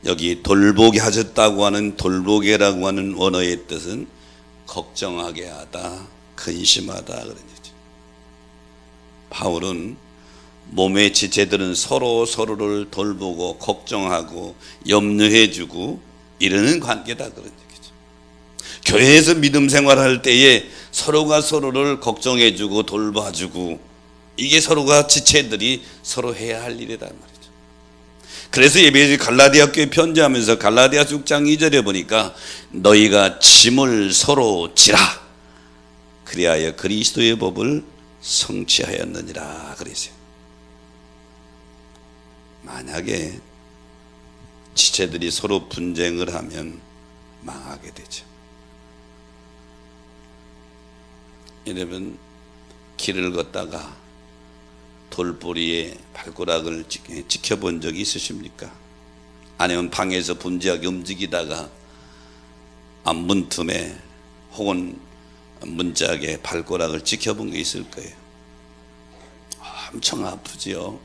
여기 돌보게 하셨다고 하는 돌보게라고 하는 원어의 뜻은 걱정하게 하다, 근심하다 그런 거죠. 바울은 몸의 지체들은 서로 서로를 돌보고 걱정하고 염려해주고 이러는 관계다 그런 얘기죠. 교회에서 믿음 생활할 때에 서로가 서로를 걱정해주고 돌봐주고 이게 서로가 지체들이 서로 해야 할 일이란 말이죠. 그래서 예배지 갈라디아 교회 편지하면서 갈라디아 6장 2절에 보니까 너희가 짐을 서로 지라 그리하여 그리스도의 법을 성취하였느니라 그랬어요. 만약에 지체들이 서로 분쟁을 하면 망하게 되죠. 여러분, 길을 걷다가 돌뿌리에 발가락을 지켜본 적이 있으십니까? 아니면 방에서 분주하게 움직이다가 앞문 틈에 혹은 문짝에 발가락을 지켜본 게 있을 거예요. 엄청 아프지요.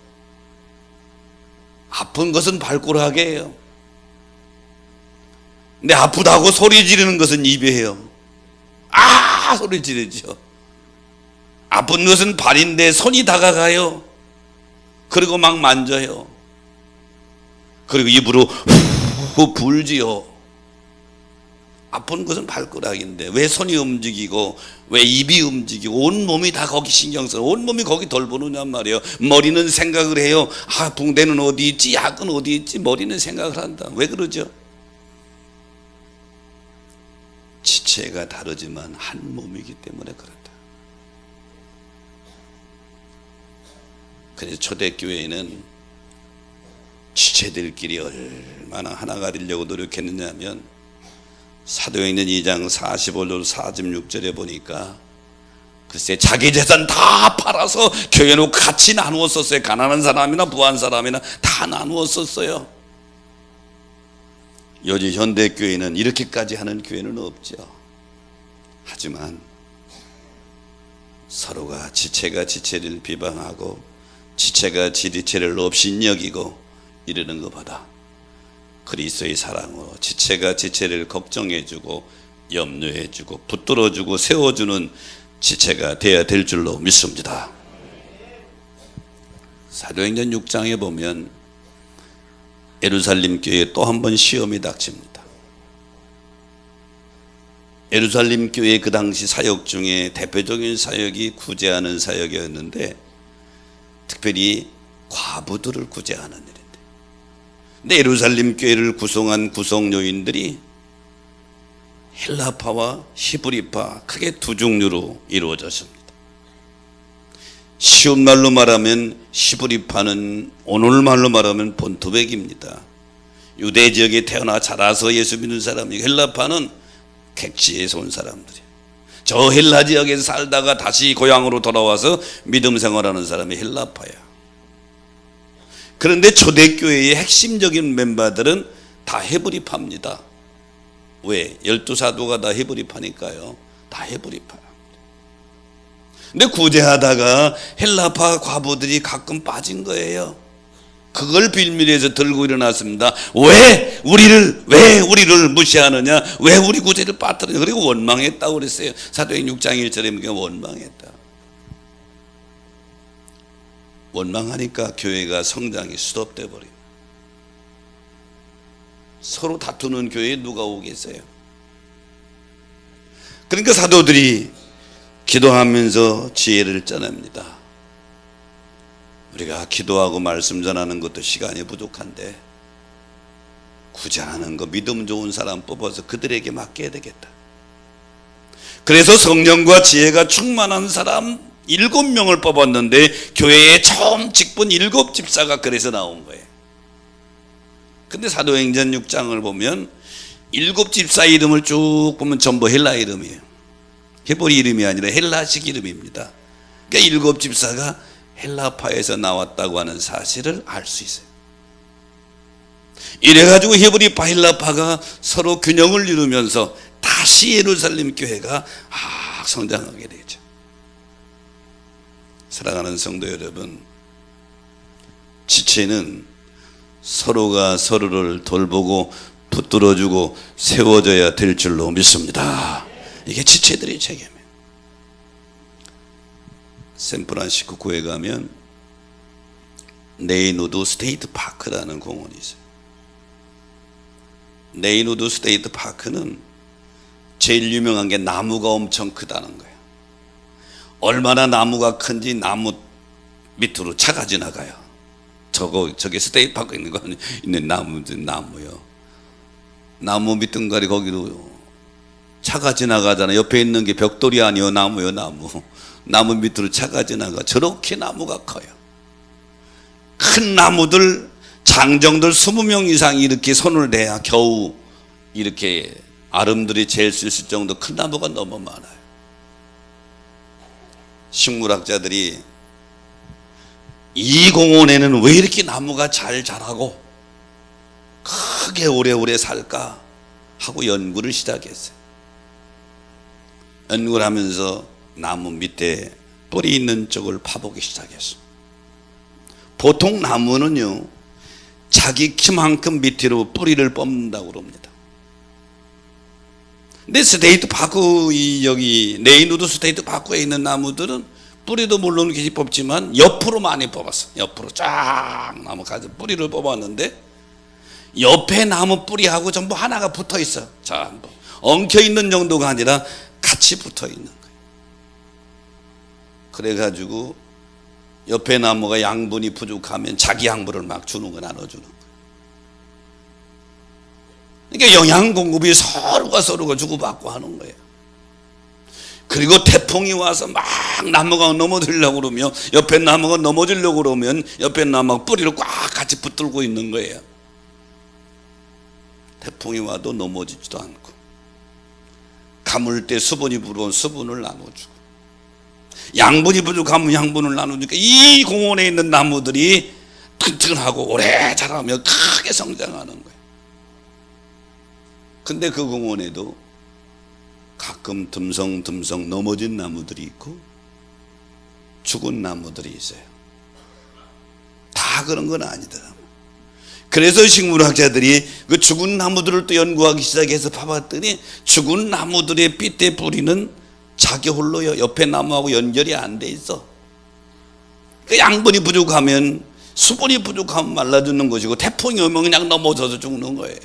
아픈 것은 발가락이에요. 근데 아프다고 소리 지르는 것은 입이에요. 아 소리 지르죠. 아픈 것은 발인데 손이 다가가요. 그리고 막 만져요. 그리고 입으로 후 불지요. 아픈 것은 발가락인데 왜 손이 움직이고 왜 입이 움직이고 온 몸이 다 거기 신경 써요. 온 몸이 거기 돌보느냐 말이에요. 머리는 생각을 해요. 아 붕대는 어디 있지, 약은 어디 있지. 머리는 생각을 한다. 왜 그러죠? 지체가 다르지만 한 몸이기 때문에 그렇다. 그래서 초대교회에는 지체들끼리 얼마나 하나가 되려고 노력했느냐 하면 사도행전 2장 45절 46절에 보니까 글쎄 자기 재산 다 팔아서 교회 놓고 같이 나누었었어요. 가난한 사람이나 부한 사람이나 다 나누었었어요. 요즘 현대교회는 이렇게까지 하는 교회는 없죠. 하지만 서로가 지체가 지체를 비방하고 지체가 지체를 없인 여기고 이러는 것보다 그리스도의 사랑으로 지체가 지체를 걱정해주고 염려해주고 붙들어주고 세워주는 지체가 되어야 될 줄로 믿습니다. 사도행전 6장에 보면 예루살렘 교회에 또 한 번 시험이 닥칩니다. 예루살렘 교회 그 당시 사역 중에 대표적인 사역이 구제하는 사역이었는데 특별히 과부들을 구제하는 일인데, 근데 예루살렘 교회를 구성한 구성 요인들이 헬라파와 히브리파 크게 두 종류로 이루어졌습니다. 쉬운 말로 말하면 히브리파는 오늘 말로 말하면 본토백입니다. 유대 지역에 태어나 자라서 예수 믿는 사람이고, 헬라파는 객지에서 온 사람들이에요. 저 헬라 지역에서 살다가 다시 고향으로 돌아와서 믿음 생활하는 사람이 헬라파야. 그런데 초대교회의 핵심적인 멤버들은 다 히브리파입니다. 왜? 12사도가 다 히브리파니까요. 다 히브리파야. 근데 구제하다가 헬라파 과부들이 가끔 빠진 거예요. 그걸 빌미해서 들고 일어났습니다. 왜 우리를 무시하느냐? 왜 우리 구제를 빠뜨리냐? 그리고 원망했다고 그랬어요. 사도행 6장 1절에 보면 원망했다. 원망하니까 교회가 성장이 스톱돼 버립니다. 서로 다투는 교회에 누가 오겠어요? 그러니까 사도들이 기도하면서 지혜를 짜냅니다. 우리가 기도하고 말씀 전하는 것도 시간이 부족한데 구제하는 거 믿음 좋은 사람 뽑아서 그들에게 맡겨야 되겠다. 그래서 성령과 지혜가 충만한 사람 7명을 뽑았는데 교회에 처음 직분 7집사가 그래서 나온 거예요. 근데 사도행전 6장을 보면 7집사 이름을 쭉 보면 전부 헬라 이름이에요. 히브리 이름이 아니라 헬라식 이름입니다. 그러니까 7집사가 헬라파에서 나왔다고 하는 사실을 알 수 있어요. 이래가지고 히브리파 헬라파가 서로 균형을 이루면서 다시 예루살렘 교회가 성장하게 되죠. 사랑하는 성도 여러분, 지체는 서로가 서로를 돌보고 붙들어주고 세워져야 될 줄로 믿습니다. 이게 지체들의 책임이에요. 샌프란시스코 구에 가면 네이누드 스테이트 파크라는 공원이 있어요. 네이누드 스테이트 파크는 제일 유명한 게 나무가 엄청 크다는 거예요. 얼마나 나무가 큰지 나무 밑으로 차가 지나가요. 저게 스테이트 파크 있는 나무요. 나무 밑둥가리 거기로 차가 지나가잖아요. 옆에 있는 게 벽돌이 아니요, 나무요, 나무. 나무 밑으로 차가 지나가. 저렇게 나무가 커요. 큰 나무들, 장정들 20명 이상이 이렇게 손을 대야 겨우 이렇게 아름드리 잴 수 있을 정도 큰 나무가 너무 많아요. 식물학자들이 이 공원에는 왜 이렇게 나무가 잘 자라고 크게 오래오래 살까 하고 연구를 시작했어요. 연구를 하면서 나무 밑에 뿌리 있는 쪽을 파보기 시작했어요. 보통 나무는요, 자기 키만큼 밑으로 뿌리를 뻗는다고 그럽니다. 근데 스테이트 파크, 여기 네이누드 스테이트 파크에 있는 나무들은 뿌리도 물론 계속 뽑지만 옆으로 많이 뽑았어. 옆으로 쫙 나무 가지 뿌리를 뽑았는데 옆에 나무 뿌리하고 전부 하나가 붙어 있어. 전부 엉켜 있는 정도가 아니라 같이 붙어 있는 거예요. 그래가지고 옆에 나무가 양분이 부족하면 자기 양분을 막 주는 거, 나눠주는 거예요. 그러니까 영양 공급이 서로가 주고받고 하는 거예요. 그리고 태풍이 와서 막 나무가 넘어지려고 그러면, 옆에 나무가 넘어지려고 그러면 옆에 나무가 뿌리를 꽉 같이 붙들고 있는 거예요. 태풍이 와도 넘어지지도 않고, 가물 때 수분이 부러운 수분을 나눠주고, 양분이 부족하면 양분을 나누니까 이 공원에 있는 나무들이 튼튼하고 오래 자라며 크게 성장하는 거예요. 근데 그 공원에도 가끔 듬성듬성 넘어진 나무들이 있고 죽은 나무들이 있어요. 다 그런 건 아니더라고요. 그래서 식물학자들이 그 죽은 나무들을 또 연구하기 시작해서 봐봤더니 죽은 나무들의 삐대 뿌리는 자기 홀로 옆에 나무하고 연결이 안 돼 있어. 그 양분이 부족하면, 수분이 부족하면 말라 죽는 것이고, 태풍이 오면 그냥 넘어져서 죽는 거예요.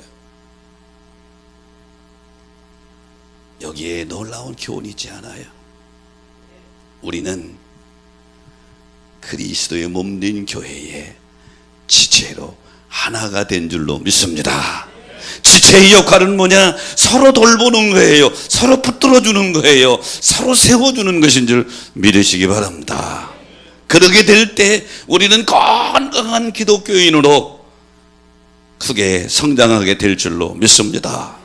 여기에 놀라운 교훈이 있지 않아요? 우리는 그리스도의 몸된 교회의 지체로 하나가 된 줄로 믿습니다. 지체의 역할은 뭐냐? 서로 돌보는 거예요. 서로 붙들어주는 거예요. 서로 세워주는 것인 줄 믿으시기 바랍니다. 그러게 될 때 우리는 건강한 기독교인으로 크게 성장하게 될 줄로 믿습니다.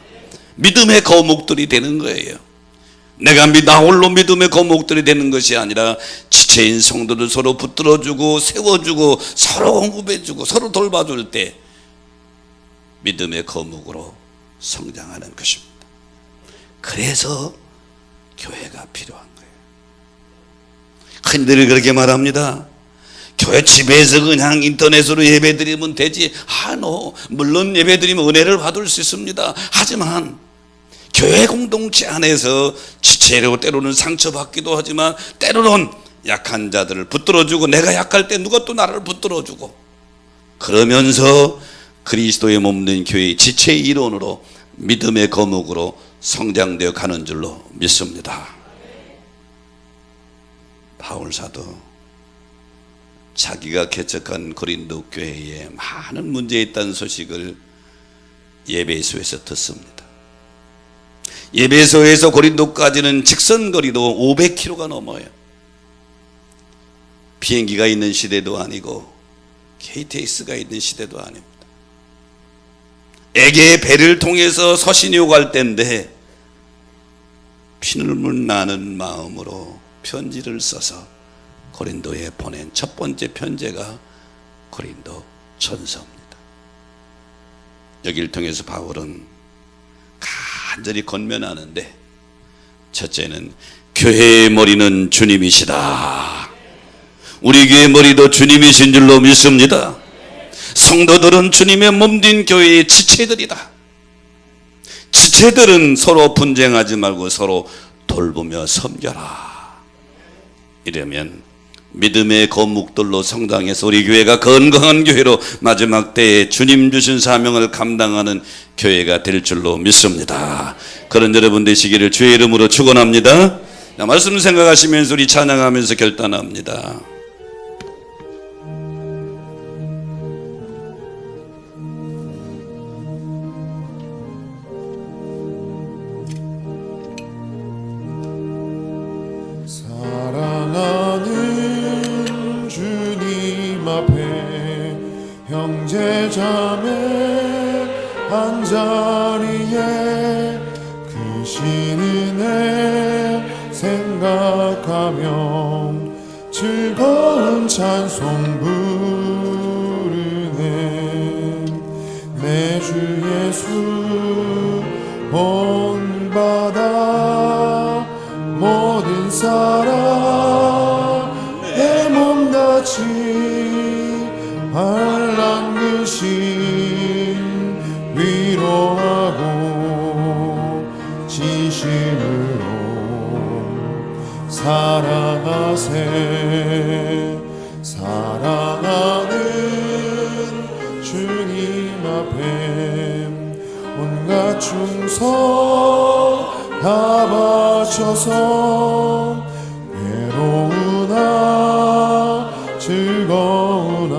믿음의 거목들이 되는 거예요. 내가 나 홀로 믿음의 거목들이 되는 것이 아니라 지체인 성도들 서로 붙들어주고 세워주고 서로 공급해주고 서로 돌봐줄 때 믿음의 거목으로 성장하는 것입니다. 그래서 교회가 필요한 거예요. 흔히들 그렇게 말합니다. 교회 집에서 그냥 인터넷으로 예배드리면 되지. 물론 예배드리면 은혜를 받을 수 있습니다. 하지만 교회 공동체 안에서 지체로 때로는 상처받기도 하지만 때로는 약한 자들을 붙들어주고 내가 약할 때 누가 또 나를 붙들어주고 그러면서 그리스도의 몸된 교회의 지체의 일원으로 믿음의 거목으로 성장되어 가는 줄로 믿습니다. 바울 사도 자기가 개척한 고린도 교회에 많은 문제 있다는 소식을 예배소에서 듣습니다. 예배소에서 고린도까지는 직선거리도 500km가 넘어요. 비행기가 있는 시대도 아니고 KTX가 있는 시대도 아닙니다. 에게의 배를 통해서 서신이 갈 때인데 피눈물 나는 마음으로 편지를 써서 고린도에 보낸 첫 번째 편지가 고린도 전서입니다. 여기를 통해서 바울은 간절히 권면하는데, 첫째는 교회의 머리는 주님이시다. 우리 교회의 머리도 주님이신 줄로 믿습니다. 성도들은 주님의 몸된 교회의 지체들이다. 지체들은 서로 분쟁하지 말고 서로 돌보며 섬겨라. 이러면 믿음의 거목들로 성장해서 우리 교회가 건강한 교회로 마지막 때에 주님 주신 사명을 감당하는 교회가 될 줄로 믿습니다. 그런 여러분 되시기를 주의 이름으로 축원합니다. 말씀 생각하시면서 우리 찬양하면서 결단합니다. 사랑하는 주님 앞에 형제자매 한자리에 크신 은혜 생각하며 즐거운 찬송 부르네. 내 주 예수 본받아 모든 사람 내 몸같이 한란그신 위로하고 지심으로 사랑하세. 사랑하는 주님 앞에 온갖 충성 다 바쳐서 괴로우나 즐거우나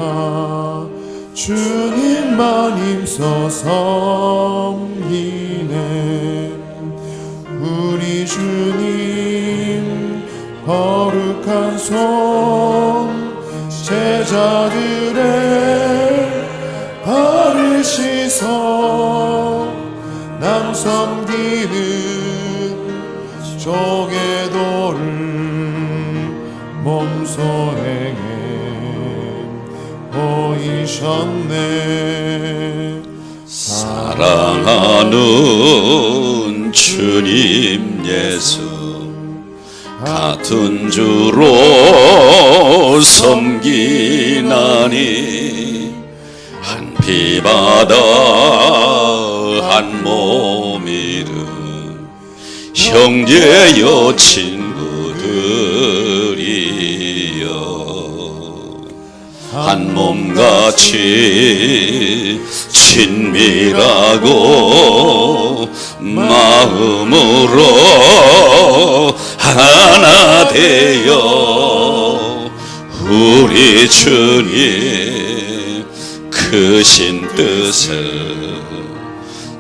주님만 힘써 섬기네. 우리 주님 거룩한 손 제자들의 발을 씻어 남 섬기는 조개도를 몸소에게 보이셨네. 사랑하는 주님 예수 같은 주로 섬기나니 한 피바다 한 몸이르 형제여 친구들이여 한 몸같이 친밀하고 마음으로 하나 되어 우리 주님 크신 뜻을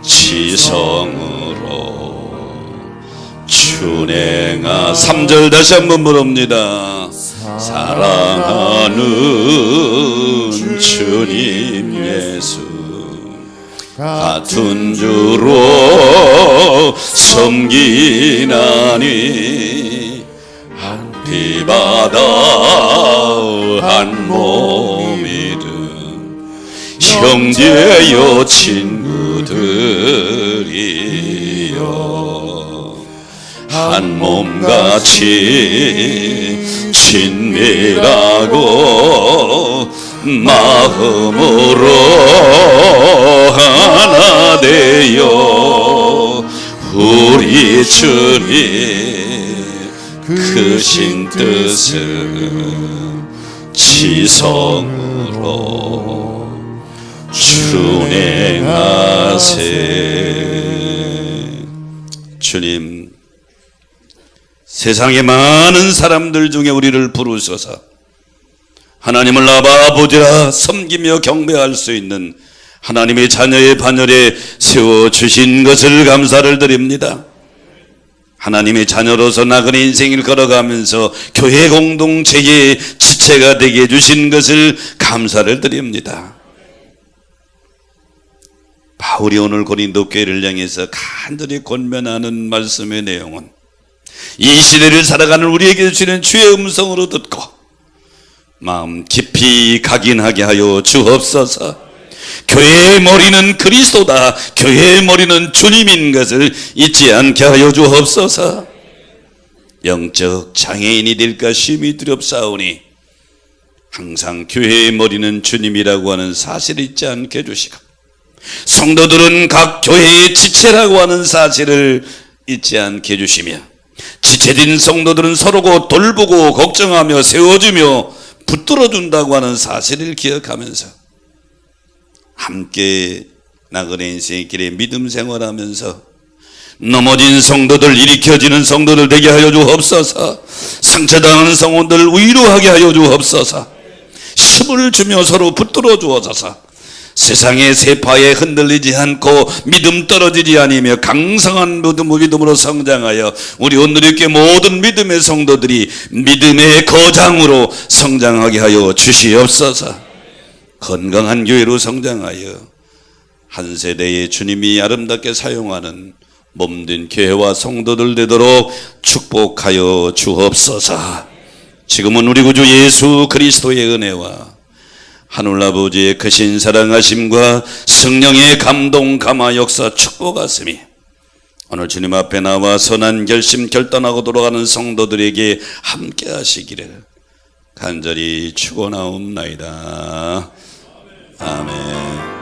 지성으로 준행하. 3절 다시 한번 부릅니다. 사랑하는 주님 예수 같은 주로 섬기나니 한 피바다 한 몸이든 형제여 친구들이여 한 몸같이 친밀하고 마음으로 하나 되어 우리 주님 크신 뜻은 지성으로 준행하세. 주님, 세상의 많은 사람들 중에 우리를 부르셔서 하나님을 아버지라 섬기며 경배할 수 있는 하나님의 자녀의 반열에 세워주신 것을 감사를 드립니다. 하나님의 자녀로서 나그네 인생을 걸어가면서 교회 공동체의 지체가 되게 해주신 것을 감사를 드립니다. 바울이 오늘 고린도 교회를 향해서 간절히 권면하는 말씀의 내용은 이 시대를 살아가는 우리에게 주시는 주의 음성으로 듣고 마음 깊이 각인하게 하여 주옵소서. 교회의 머리는 그리스도다, 교회의 머리는 주님인 것을 잊지 않게 하여 주옵소서. 영적 장애인이 될까 심히 두렵사오니 항상 교회의 머리는 주님이라고 하는 사실을 잊지 않게 해주시고 성도들은 각 교회의 지체라고 하는 사실을 잊지 않게 해주시며 지체된 성도들은 서로 돌보고 걱정하며 세워주며 붙들어준다고 하는 사실을 기억하면서 함께 나그네 인생의 길에 믿음 생활하면서 넘어진 성도들, 일으켜지는 성도들 되게 하여 주옵소서. 상처당하는 성도들 위로하게 하여 주옵소서. 힘을 주며 서로 붙들어 주옵소서. 세상의 세파에 흔들리지 않고 믿음 떨어지지 아니며 강성한 믿음으로 성장하여 우리 온누리교회 모든 믿음의 성도들이 믿음의 거장으로 성장하게 하여 주시옵소서. 건강한 교회로 성장하여 한 세대의 주님이 아름답게 사용하는 몸된 교회와 성도들 되도록 축복하여 주옵소서. 지금은 우리 구주 예수 그리스도의 은혜와 하늘아버지의 크신 사랑하심과 성령의 감동 감화 역사 축복하심이 오늘 주님 앞에 나와 선한 결심 결단하고 돌아가는 성도들에게 함께 하시기를 간절히 축원하옵나이다. 아멘.